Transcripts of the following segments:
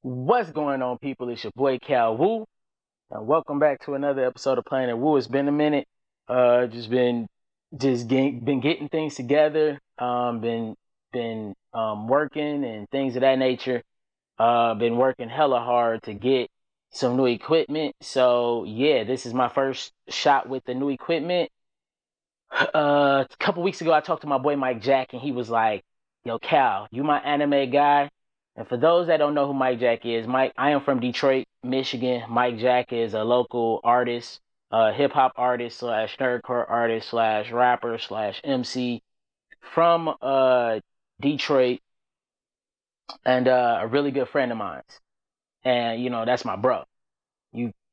What's going on, people? It's your boy Calwu, and welcome back to another episode of Planetwu. It's been a minute. Been getting things together. Been working and things of that nature. Been working hella hard to get some new equipment. So yeah, this is my first shot with the new equipment. A couple weeks ago, I talked to my boy Mike Jack, and he was like, "Yo, Cal, you my anime guy." And for those that don't know who Mike Jack is, I am from Detroit, Michigan. Mike Jack is a local artist, hip hop artist slash nerdcore artist slash rapper slash MC from Detroit, and a really good friend of mine. And that's my bro.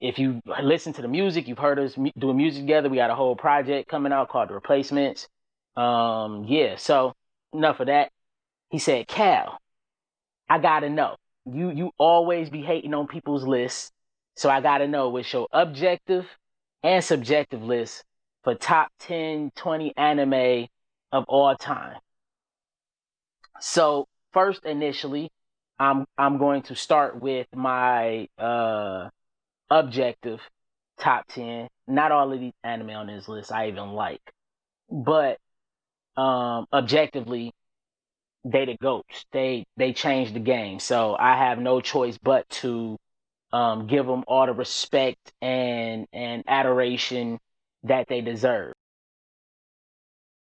If you listen to the music, you've heard us doing music together. We got a whole project coming out called The Replacements. So enough of that. He said, "Cal, I gotta know. You always be hating on people's lists, so I gotta know what's your objective and subjective list for top 10, 20 anime of all time." So first, initially, I'm going to start with my objective top 10. Not all of these anime on this list I even like, but objectively, they the goats. They changed the game, so I have no choice but to give them all the respect and adoration that they deserve.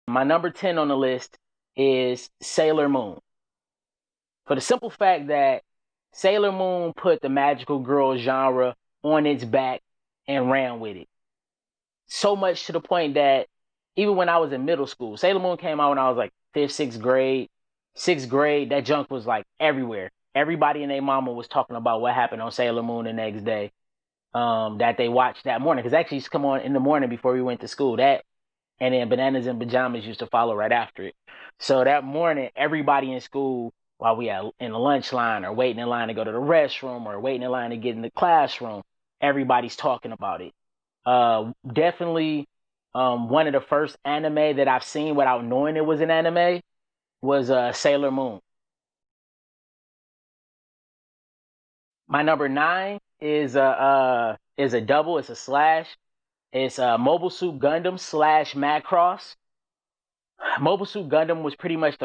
My number 10 on the list is Sailor Moon, for the simple fact that Sailor Moon put the magical girl genre on its back and ran with it. So much to the point that even when I was in middle school, Sailor Moon came out when I was like 5th, 6th grade. 6th grade, that junk was like everywhere. Everybody and their mama was talking about what happened on Sailor Moon the next day that they watched that morning. Because actually used to come on in the morning before we went to school. That, and then Bananas in Pajamas used to follow right after it. So that morning, everybody in school, while we are in the lunch line or waiting in line to go to the restroom or waiting in line to get in the classroom, everybody's talking about it. Definitely one of the first anime that I've seen without knowing it was an anime was Sailor Moon. My number 9 is a double. It's a slash. It's Mobile Suit Gundam slash Macross. Mobile Suit Gundam was pretty much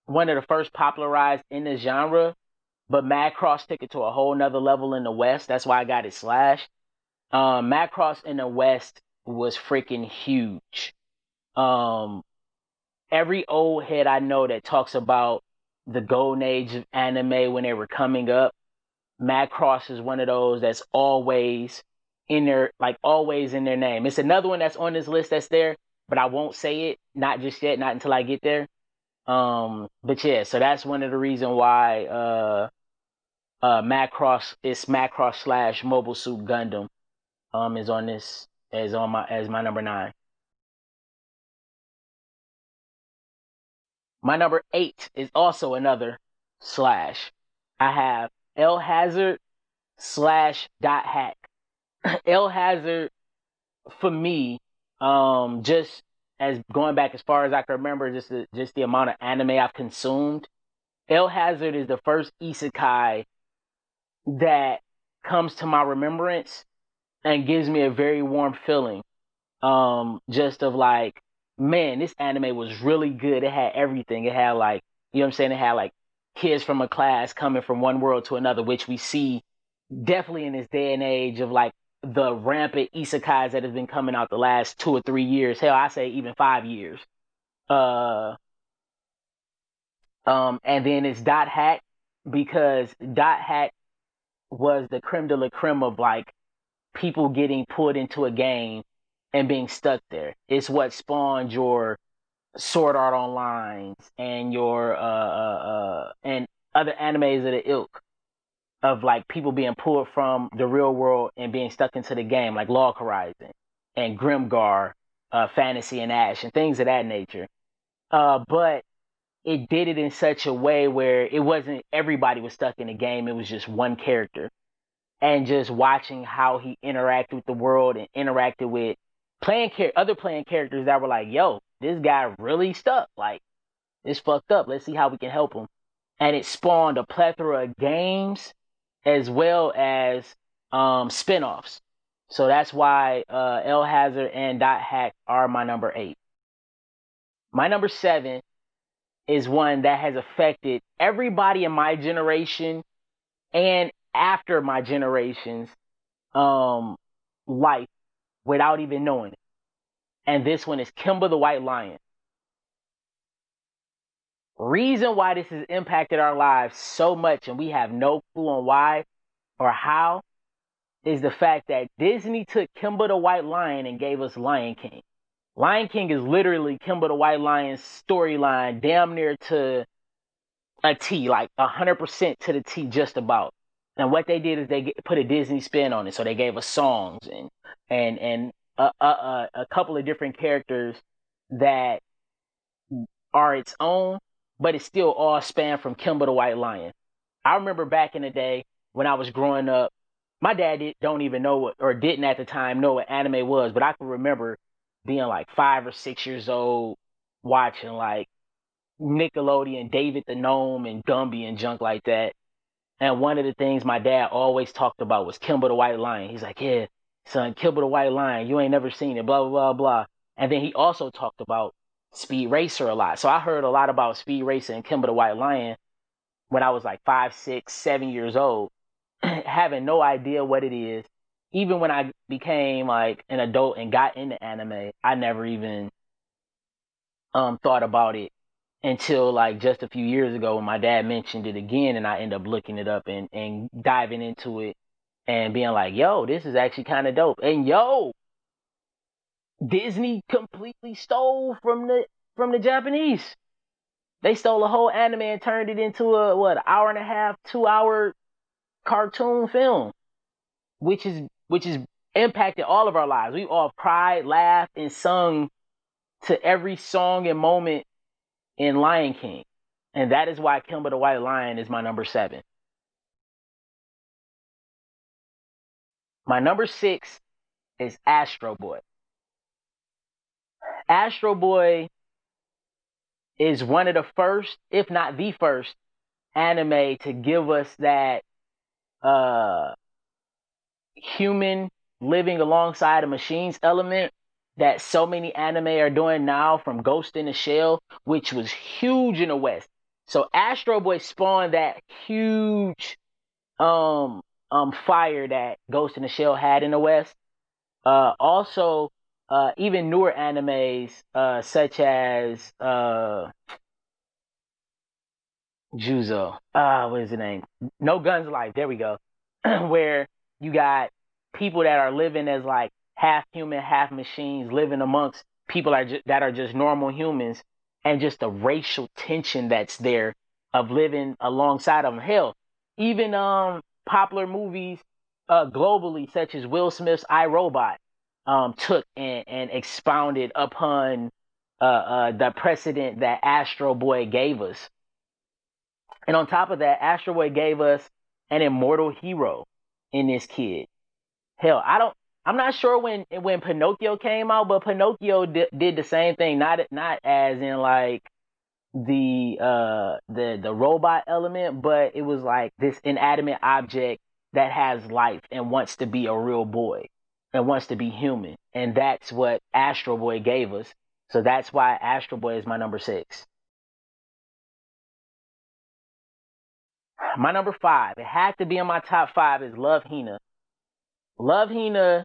one of the first popularized in the genre, but Macross took it to a whole nother level in the West. That's why I got it slash. Macross in the West was freaking huge. Every old head I know that talks about the golden age of anime when they were coming up, Macross is one of those that's always in their name. It's another one that's on this list that's there, but I won't say it, not just yet, not until I get there. But yeah, so that's one of the reasons why Macross slash Mobile Suit Gundam is on this as my number 9. My number 8 is also another slash. I have L Hazard slash Dot Hack. L Hazard, for me, just as going back as far as I can remember, just the amount of anime I've consumed, L Hazard is the first isekai that comes to my remembrance and gives me a very warm feeling. Just of like, man, this anime was really good. It had everything. It had like, you know what I'm saying? It had like kids from a class coming from one world to another, which we see definitely in this day and age of like the rampant isekais that have been coming out the last 2 or 3 years. Hell, I say even 5 years. And then it's Dot Hack, because Dot Hack was the creme de la creme of like people getting pulled into a game and being stuck there. It's what spawned your Sword Art Online and your and other animes of the ilk of like people being pulled from the real world and being stuck into the game, like Log Horizon and Grimgar, Fantasy and Ash, and things of that nature. But it did it in such a way where it wasn't everybody was stuck in the game. It was just one character, and just watching how he interacted with the world and interacted with other playing characters that were like, yo, this guy really stuck. Like, it's fucked up. Let's see how we can help him. And it spawned a plethora of games as well as spinoffs. So that's why El Hazard and Dot Hack are my number 8. My number 7 is one that has affected everybody in my generation and after my generation's life without even knowing it. And this one is Kimba the White Lion. Reason why this has impacted our lives so much and we have no clue on why or how is the fact that Disney took Kimba the White Lion and gave us Lion King. Lion King is literally Kimba the White Lion's storyline, damn near to a T, like 100% to the T, just about. And what they did is they put a Disney spin on it, so they gave us songs and a couple of different characters that are its own, but it's still all spanned from Kimba the White Lion. I remember back in the day when I was growing up, my dad don't even know what, or didn't at the time know what anime was, but I can remember being like 5 or 6 years old watching like Nickelodeon, David the Gnome and Gumby and junk like that. And one of the things my dad always talked about was Kimba the White Lion. He's like, yeah, son, Kimba the White Lion, you ain't never seen it, blah, blah, blah, blah. And then he also talked about Speed Racer a lot. So I heard a lot about Speed Racer and Kimba the White Lion when I was like 5, 6, 7 years old, having no idea what it is. Even when I became like an adult and got into anime, I never even thought about it until like just a few years ago when my dad mentioned it again, and I ended up looking it up and diving into it and being like, yo, this is actually kind of dope. And yo, Disney completely stole from the Japanese. They stole a whole anime and turned it into a hour and a half, 2-hour cartoon film, which is impacted all of our lives. We all cried, laughed, and sung to every song and moment in Lion King. And that is why Kimba the White Lion is my number 7. My number 6 is Astro Boy. Astro Boy is one of the first, if not the first, anime to give us that human living alongside of machines element that so many anime are doing now, from Ghost in the Shell, which was huge in the West. So Astro Boy spawned that huge fire that Ghost in the Shell had in the West. Also, even newer animes such as Juzo. What is the name? No Guns Life. There we go. Where you got people that are living as like half human, half machines, living amongst people that are just normal humans, and just the racial tension that's there of living alongside of them. Hell, even popular movies globally, such as Will Smith's I, Robot, took and expounded upon the precedent that Astro Boy gave us. And on top of that, Astro Boy gave us an immortal hero in this kid. Hell, I'm not sure when Pinocchio came out, but Pinocchio did the same thing. Not as in like the robot element, but it was like this inanimate object that has life and wants to be a real boy and wants to be human. And that's what Astro Boy gave us. So that's why Astro Boy is my number 6. My number 5, it had to be in my top 5, is Love, Hina. Love, Hina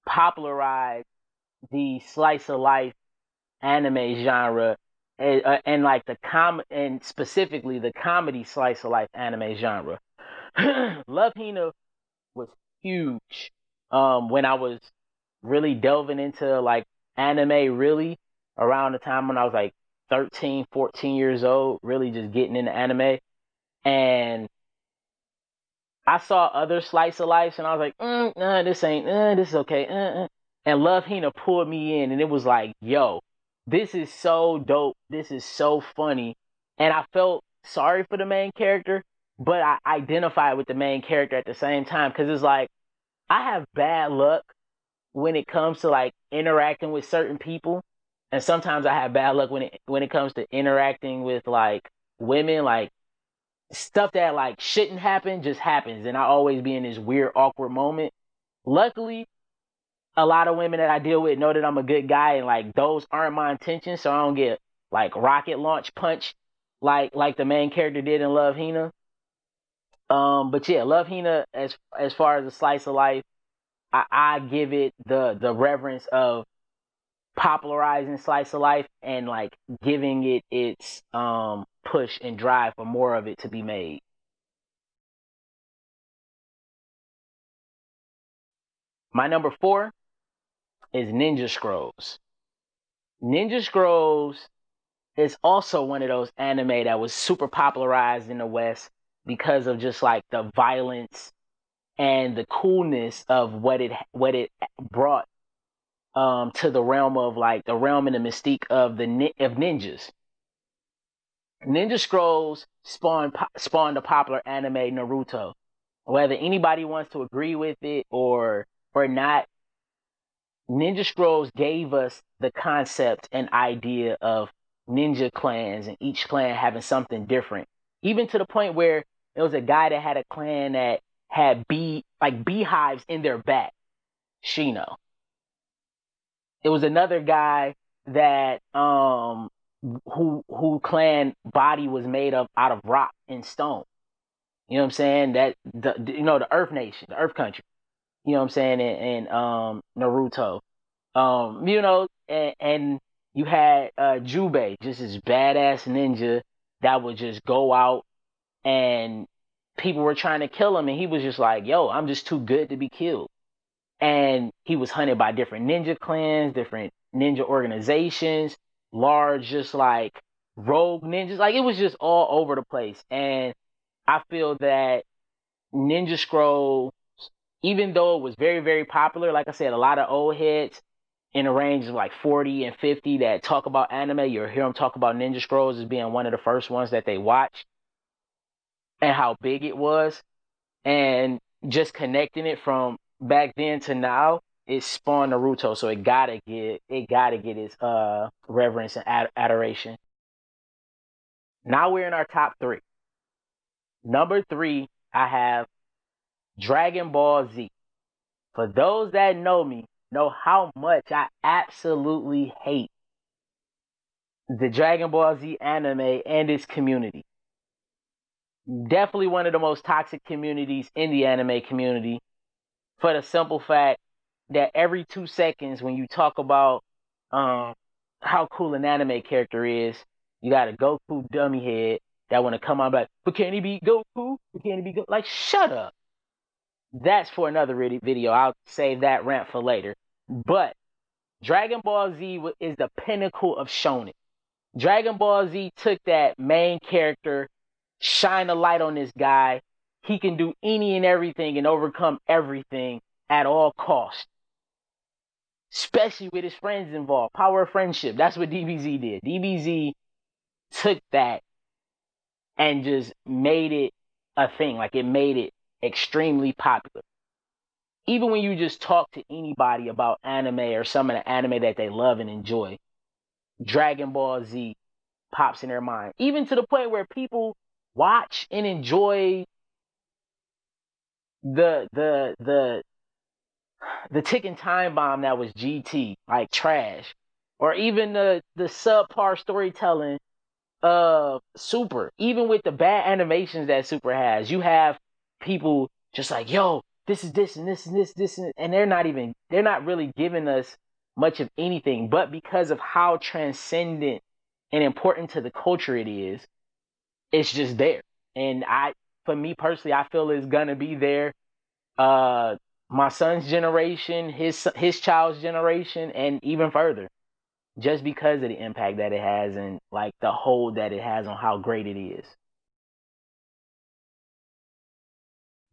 popularized the slice of life anime genre, and like and specifically the comedy slice of life anime genre. Love, Hina was huge when I was really delving into like anime, really around the time when I was like 13, 14 years old, really just getting into anime. And I saw other slice of life, and I was like, nah, this is okay. And Love, Hina pulled me in, and it was like, yo, this is so dope. This is so funny. And I felt sorry for the main character, but I identified with the main character at the same time, because it's like, I have bad luck when it comes to like interacting with certain people. And sometimes I have bad luck when it comes to interacting with like women. Like stuff that like shouldn't happen just happens, and I always be in this weird, awkward moment. Luckily, a lot of women that I deal with know that I'm a good guy, and like those aren't my intentions, so I don't get like rocket launch punch like the main character did in Love Hina. But yeah, Love Hina, as far as a slice of life, I give it the reverence of popularizing slice of life and like giving it its push and drive for more of it to be made. My number 4 is Ninja Scrolls. Ninja Scrolls is also one of those anime that was super popularized in the West because of just like the violence and the coolness of what it brought to the realm of like the realm and the mystique of of ninjas. Ninja Scrolls spawned a popular anime, Naruto. Whether anybody wants to agree with it or not, Ninja Scrolls gave us the concept and idea of ninja clans and each clan having something different. Even to the point where there was a guy that had a clan that had beehives in their back, Shino. It was another guy that who clan body was made of out of rock and stone. You know what I'm saying? That the Earth Nation, the Earth Country. You know what I'm saying? And Naruto. And you had Jubei, just this badass ninja that would just go out and people were trying to kill him, and he was just like, "Yo, I'm just too good to be killed." And he was hunted by different ninja clans, different ninja organizations, large, just like rogue ninjas. Like it was just all over the place. And I feel that Ninja Scroll, even though it was very, very popular, like I said, a lot of old heads in the range of like 40 and 50 that talk about anime, you'll hear them talk about Ninja Scrolls as being one of the first ones that they watched and how big it was. And just connecting it from back then to now, it spawned Naruto, so it gotta get its reverence and adoration. Now we're in our top 3. Number 3, I have Dragon Ball Z. For those that know me, know how much I absolutely hate the Dragon Ball Z anime and its community. Definitely one of the most toxic communities in the anime community, for the simple fact that every 2 seconds when you talk about how cool an anime character is, you got a Goku dummy head that want to come on back, but can he beat Goku? But can he beat Goku? Like, shut up. That's for another video. I'll save that rant for later. But Dragon Ball Z is the pinnacle of shonen. Dragon Ball Z took that main character, shine a light on this guy. He can do any and everything and overcome everything at all costs. Especially with his friends involved. Power of friendship. That's what DBZ did. DBZ took that and just made it a thing. Like it made it extremely popular. Even when you just talk to anybody about anime or some of the anime that they love and enjoy, Dragon Ball Z pops in their mind. Even to the point where people watch and enjoy the ticking time bomb that was GT, like trash. Or even the subpar storytelling of Super. Even with the bad animations that Super has, you have people just like, yo, this is this and this and this and they're not really giving us much of anything, but because of how transcendent and important to the culture it is, it's just there. And for me personally, I feel it's gonna be there. My son's generation, his child's generation, and even further, just because of the impact that it has and like the hold that it has on how great it is.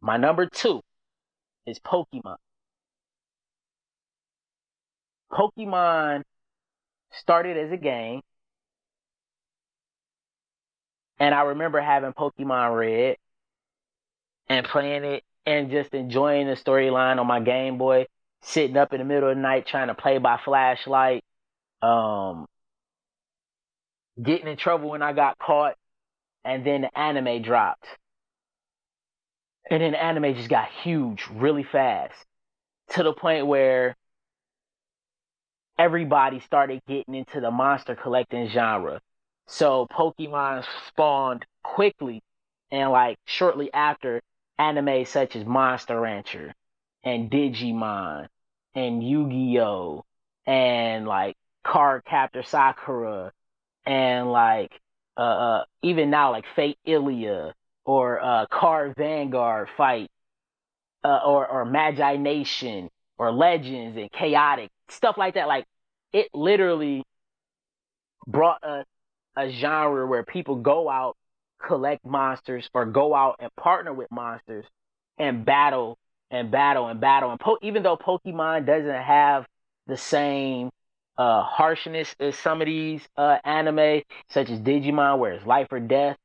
My number 2 is Pokemon. Pokemon started as a game, and I remember having Pokemon Red and playing it and just enjoying the storyline on my Game Boy, sitting up in the middle of the night trying to play by flashlight, getting in trouble when I got caught, and then the anime dropped. And then the anime just got huge really fast to the point where everybody started getting into the monster collecting genre. So Pokemon spawned quickly, and like shortly after, anime such as Monster Rancher and Digimon and Yu-Gi-Oh! And like Card Captor Sakura and like even now like Fate Ilia or Card Vanguard Fight or Magi Nation or Legends and Chaotic stuff like that. Like it literally brought us a genre where people go out, collect monsters, or go out and partner with monsters and battle and battle and battle. And even though Pokemon doesn't have the same harshness as some of these anime, such as Digimon, where it's life or death,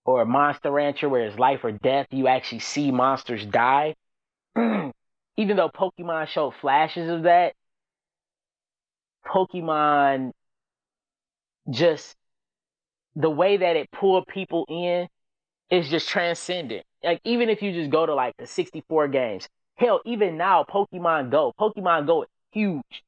or Monster Rancher, where it's life or death, you actually see monsters die. Even though Pokemon showed flashes of that, Pokemon just the way that it pulled people in is just transcendent. Like even if you just go to like the 64 games, hell, even now Pokemon Go is huge.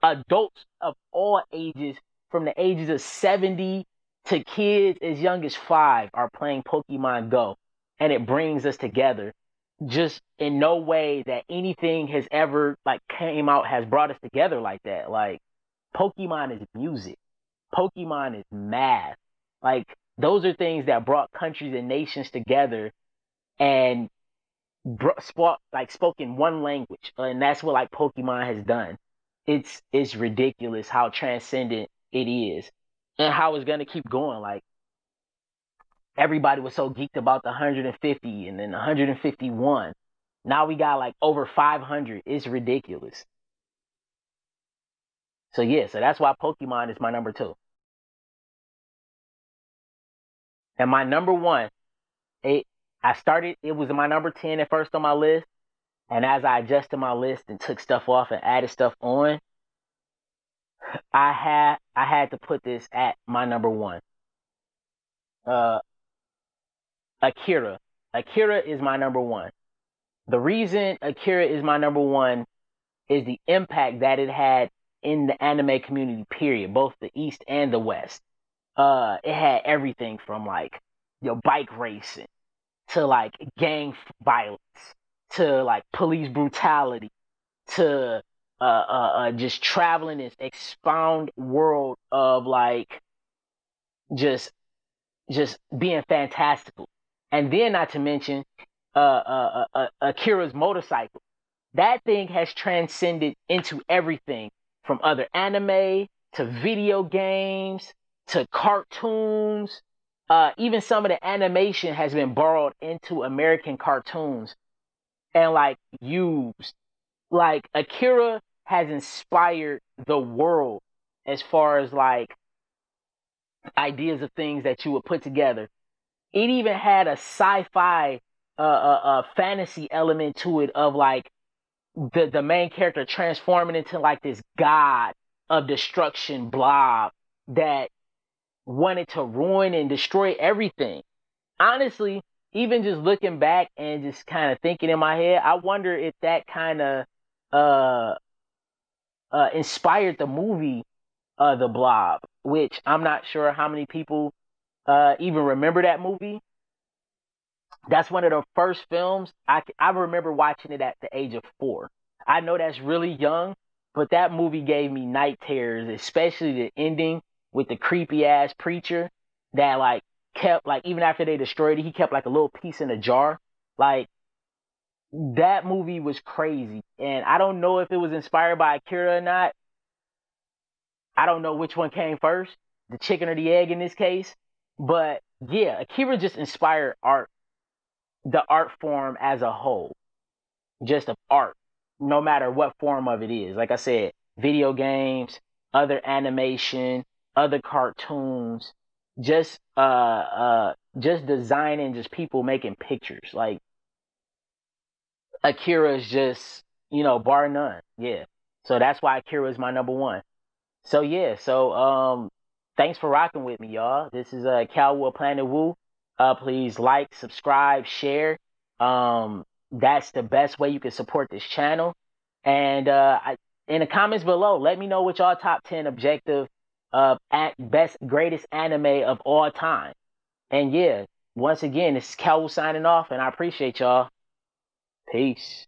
Adults of all ages, from the ages of 70 to kids as young as 5, are playing Pokemon Go, and it brings us together. Just in no way that anything has ever like came out has brought us together like that. Like Pokemon is music. Pokemon is math. Like those are things that brought countries and nations together and spoke in one language, and that's what like Pokemon has done. It's ridiculous how transcendent it is, and how it's gonna keep going. Like everybody was so geeked about the 150 and then 151. Now we got like over 500. It's ridiculous. So yeah, so that's why Pokemon is my number 2. And my number 1, it it was my number 10 at first on my list. And as I adjusted my list and took stuff off and added stuff on, I had to put this at my number 1. Uh, Akira. Akira is my number 1. The reason Akira is my number 1 is the impact that it had in the anime community, period, both the East and the West. It had everything from like bike racing to like gang violence to like police brutality to just traveling this expound world of like just being fantastical. And then not to mention Akira's motorcycle. That thing has transcended into everything from other anime to video games to cartoons. Even some of the animation has been borrowed into American cartoons and like used. Like Akira has inspired the world as far as like ideas of things that you would put together. It even had a sci-fi fantasy element to it of like the main character transforming into like this god of destruction blob that wanted to ruin and destroy everything. Honestly, even just looking back and just kind of thinking in my head, I wonder if that kind of uh, inspired the movie The Blob, which I'm not sure how many people even remember that movie. That's one of the first films. I remember watching it at the age of 4. I know that's really young, but that movie gave me night terrors, especially the ending with the creepy ass preacher that like kept like even after they destroyed it, he kept like a little piece in a jar. Like that movie was crazy, and I don't know if it was inspired by Akira or not. I don't know which one came first, the chicken or the egg in this case. But yeah, Akira just inspired art, the art form as a whole, just of art, no matter what form of it is. Like I said, video games, other animation, other cartoons, just designing, just people making pictures. Like Akira is just, bar none. Yeah. So that's why Akira is my number 1. So yeah, so thanks for rocking with me, y'all. This is calwu planetwu. Please like, subscribe, share. That's the best way you can support this channel. And in the comments below, let me know what y'all top 10 objective at best greatest anime of all time. And yeah, once again, this is calwu signing off, and I appreciate y'all. Peace.